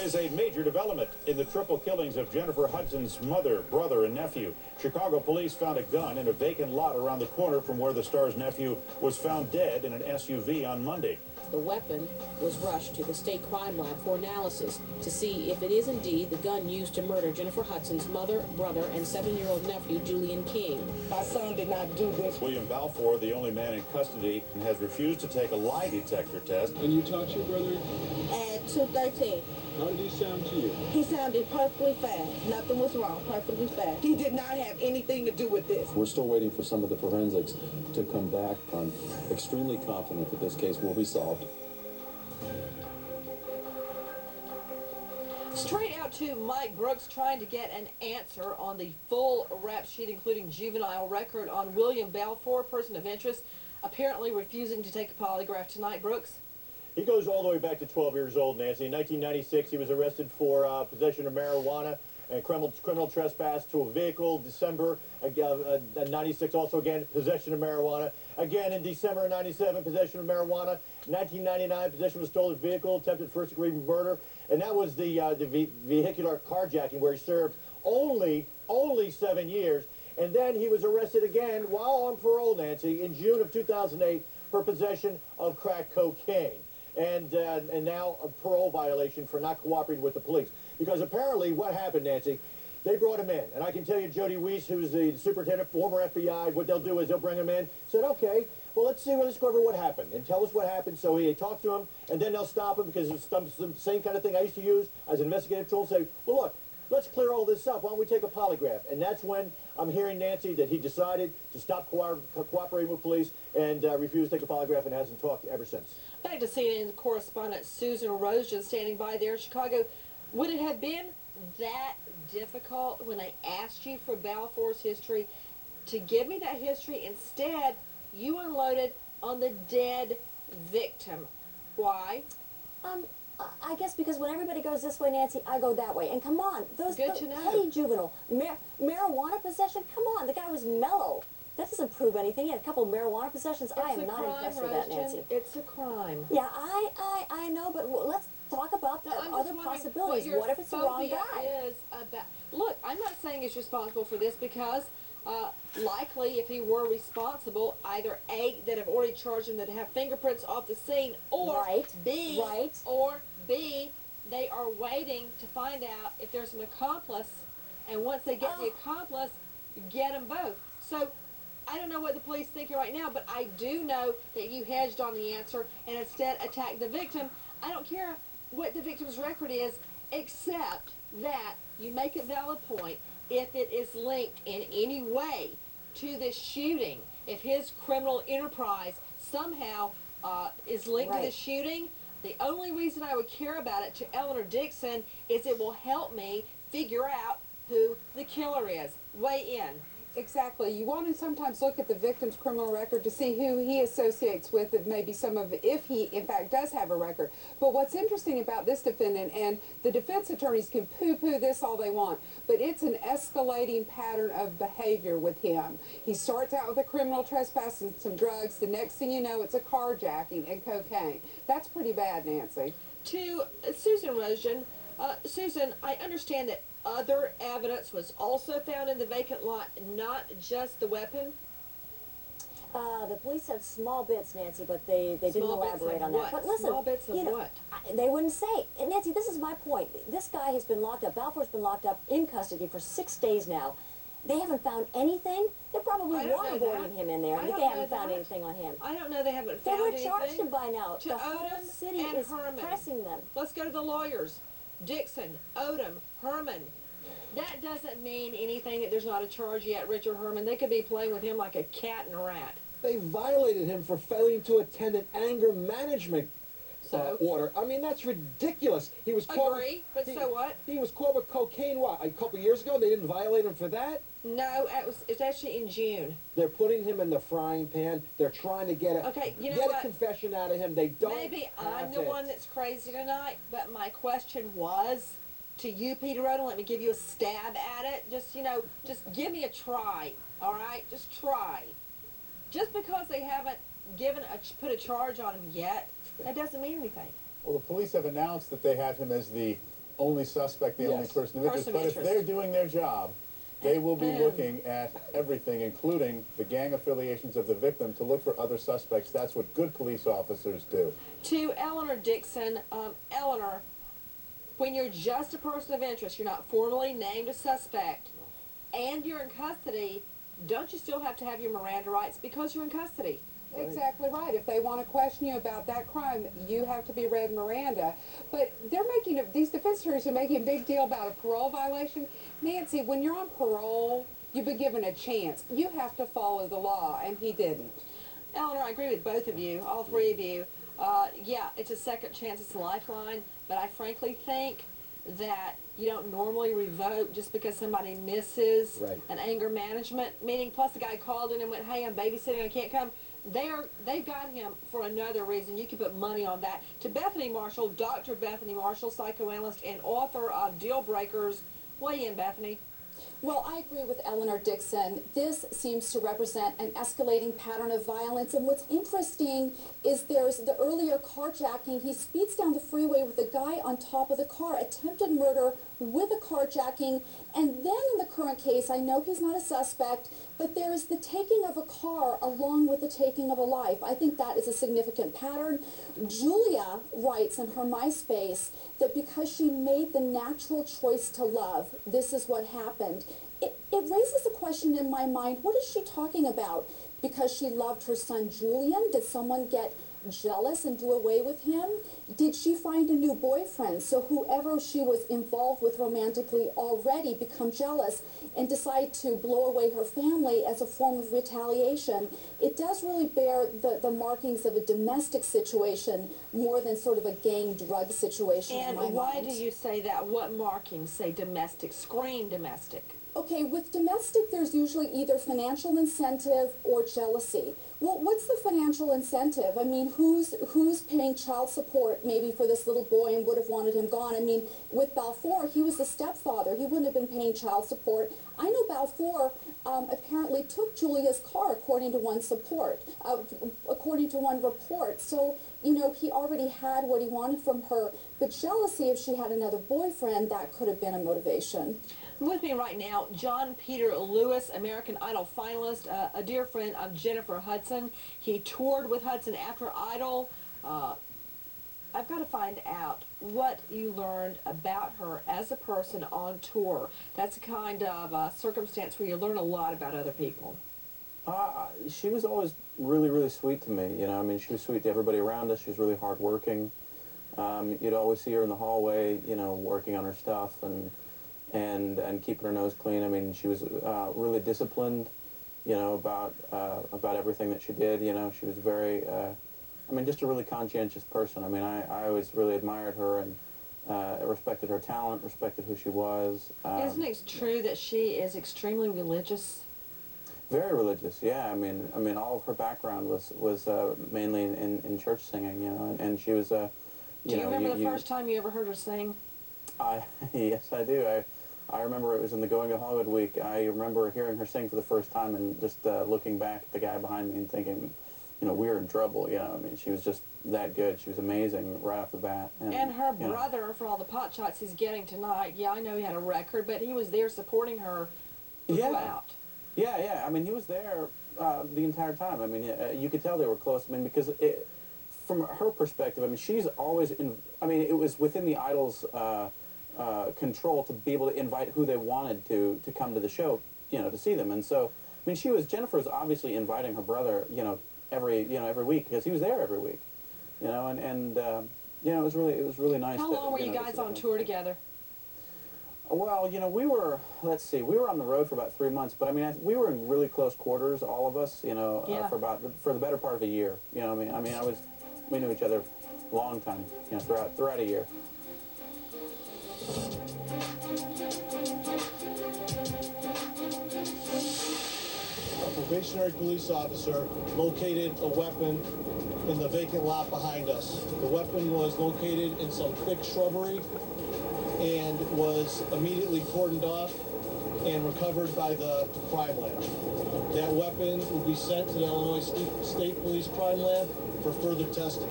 is a major development in the triple killings of Jennifer Hudson's mother, brother, and nephew. Chicago police found a gun in a vacant lot around the corner from where the star's nephew was found dead in an SUV on Monday. The weapon was rushed to the state crime lab for analysis to see if it is indeed the gun used to murder Jennifer Hudson's mother, brother, and 7-year-old nephew, Julian King. My son did not do this. William Balfour, the only man in custody, has refused to take a lie detector test. And you talked to your brother? At 2:13. How did he sound to you? He sounded perfectly fine. Nothing was wrong. Perfectly fine. He did not have anything to do with this. We're still waiting for some of the forensics to come back. I'm extremely confident that this case will be solved. Straight out to Mike Brooks trying to get an answer on the full rap sheet, including juvenile record on William Balfour, person of interest, apparently refusing to take a polygraph tonight. Brooks? He goes all the way back to 12 years old, Nancy. In 1996, he was arrested for possession of marijuana and criminal trespass to a vehicle. December 96, also again, possession of marijuana. Again, in December of 97, possession of marijuana. 1999, possession of a stolen vehicle, attempted first-degree murder. And that was the vehicular carjacking, where he served only 7 years. And then he was arrested again while on parole, Nancy, in June of 2008 for possession of crack cocaine. And now a parole violation for not cooperating with the police. Because apparently what happened, Nancy, they brought him in. And I can tell you, Jody Weiss, who's the superintendent, former FBI, what they'll do is they'll bring him in, said, okay, well, let's discover what happened and tell us what happened. So he talked to him, and then they'll stop him because it's the same kind of thing I used to use as an investigative tool. Say, well, look, let's clear all this up. Why don't we take a polygraph? And that's when I'm hearing, Nancy, that he decided to stop cooperating with police and refused to take a polygraph and hasn't talked ever since. Back to CNN correspondent Susan Rosen standing by there in Chicago. Would it have been that difficult when I asked you for Balfour's history to give me that history? Instead, you unloaded on the dead victim. Why? I guess because when everybody goes this way, Nancy, I go that way. And come on, those petty juvenile marijuana possession. Come on, the guy was mellow. That doesn't prove anything. He had a couple of marijuana possessions. I am not impressed with that, Nancy. It's a crime. Yeah, I know, but let's talk about the other possibilities. What if it's the wrong guy? Look, I'm not saying he's responsible for this because likely if he were responsible, either A, that have already charged him that have fingerprints off the scene, or B, they are waiting to find out if there's an accomplice, and once they get the accomplice, get them both. So I don't know what the police thinking right now, but I do know that you hedged on the answer and instead attacked the victim. I don't care what the victim's record is, except that you make a valid point if it is linked in any way to this shooting. If his criminal enterprise somehow is linked to the shooting, the only reason I would care about it to Eleanor Dixon is it will help me figure out who the killer is. Weigh in. Exactly. You want to sometimes look at the victim's criminal record to see who he associates with, and maybe some of, if he in fact does have a record. But what's interesting about this defendant, and the defense attorneys can poo-poo this all they want, but it's an escalating pattern of behavior with him. He starts out with a criminal trespass and some drugs. The next thing you know, it's a carjacking and cocaine. That's pretty bad, Nancy. To Susan Rosen, Susan, I understand that other evidence was also found in the vacant lot, not just the weapon? The police had small bits, Nancy, but they didn't elaborate on that. But listen, small bits of what? They wouldn't say. And Nancy, this is my point. This guy has been locked up. Balfour's been locked up in custody for 6 days now. They haven't found anything. They're probably waterboarding him in there, and they haven't found anything on him. I don't know they haven't found anything. They would have charged him by now. To the whole Odom city and is Herman. pressing them. Let's go to the lawyers. Dixon, Odom, Herman. That doesn't mean anything that there's not a charge yet, Richard Herman. They could be playing with him like a cat and a rat. They violated him for failing to attend an anger management order. I mean, that's ridiculous. He was caught so what? He was caught with cocaine, what, a couple years ago? They didn't violate him for that? No, it's actually in June. They're putting him in the frying pan. They're trying to get a confession out of him. They don't Maybe I'm the one that's crazy tonight, but my question was to you, Peter Odom. Let me give you a stab at it. Just, just give me a try, all right? Just try. Just because they haven't put a charge on him yet, that doesn't mean anything. Well, the police have announced that they have him as the only suspect, the only Yes. person of interest. Person of But if interest. they're doing their job, they will be looking at everything, including the gang affiliations of the victim, to look for other suspects. That's what good police officers do. To Eleanor Dixon, Eleanor, when you're just a person of interest, you're not formally named a suspect, and you're in custody, don't you still have to have your Miranda rights because you're in custody? Exactly right. If they want to question you about that crime, you have to be read Miranda. But these defense attorneys are making a big deal about a parole violation. Nancy, when you're on parole, you've been given a chance. You have to follow the law, and he didn't. Eleanor, I agree with both of you, all three of you. Yeah, it's a second chance, it's a lifeline, but I frankly think that you don't normally revoke just because somebody misses an anger management meeting. Plus, the guy called in and went, "Hey, I'm babysitting, I can't come." They've got him for another reason. You can put money on that. To Bethany Marshall, Dr. Bethany Marshall, psychoanalyst and author of Deal Breakers. Weigh in, Bethany. Well, I agree with Eleanor Dixon. This seems to represent an escalating pattern of violence. And what's interesting is there's the earlier carjacking. He speeds down the freeway with a guy on top of the car, attempted murder with a carjacking. And then in the current case, I know he's not a suspect, but there is the taking of a car along with the taking of a life. I think that is a significant pattern. Julia writes in her MySpace that because she made the natural choice to love, this is what happened. It raises a question in my mind, what is she talking about? Because she loved her son Julian? Did someone get jealous and do away with him? Did she find a new boyfriend? So whoever she was involved with romantically already become jealous and decide to blow away her family as a form of retaliation. It does really bear the markings of a domestic situation more than sort of a gang drug situation in my mind. And why do you say that? What markings say domestic? Scream domestic. Okay, with domestic, there's usually either financial incentive or jealousy. Well, what's the financial incentive? I mean, who's paying child support maybe for this little boy and would have wanted him gone? I mean, with Balfour, he was the stepfather. He wouldn't have been paying child support. I know Balfour apparently took Julia's car, according to one report. So, you know, he already had what he wanted from her. But jealousy, if she had another boyfriend, that could have been a motivation. With me right now, John Peter Lewis, American Idol finalist, a dear friend of Jennifer Hudson. He toured with Hudson after Idol. I've got to find out what you learned about her as a person on tour. That's a kind of circumstance where you learn a lot about other people. She was always really, really sweet to me. You know, I mean, she was sweet to everybody around us. She was really hardworking. You'd always see her in the hallway, you know, working on her stuff and keeping her nose clean. I mean, she was really disciplined, you know, about everything that she did. You know, she was very, I mean, just a really conscientious person. I mean, I always really admired her and respected her talent, respected who she was. Isn't it true that she is extremely religious? Very religious, yeah. I mean, all of her background was mainly in church singing, you know, and she was. Do you remember the first time you ever heard her sing? Yes, I do. I remember it was in the Going to Hollywood week. I remember hearing her sing for the first time and just looking back at the guy behind me and thinking, you know, we're in trouble. You know, I mean, she was just that good. She was amazing right off the bat. And her brother, for all the pot shots he's getting tonight, yeah, I know he had a record, but he was there supporting her throughout. Yeah. I mean, he was there the entire time. I mean, you could tell they were close. I mean, because from her perspective, I mean, she's always I mean, it was within the Idol's control to be able to invite who they wanted to come to the show, you know, to see them. And so, I mean, Jennifer was obviously inviting her brother, you know, every week because he was there every week, you know, and you know, it was really nice. How long were you guys on tour together? Well, you know, we were on the road for about 3 months, but I mean, we were in really close quarters, all of us, you know, for the better part of a year. You know, I mean, we knew each other a long time, you know, throughout a year. A probationary police officer located a weapon in the vacant lot behind us. The weapon was located in some thick shrubbery and was immediately cordoned off and recovered by the crime lab. That weapon will be sent to the Illinois State Police Crime Lab for further testing.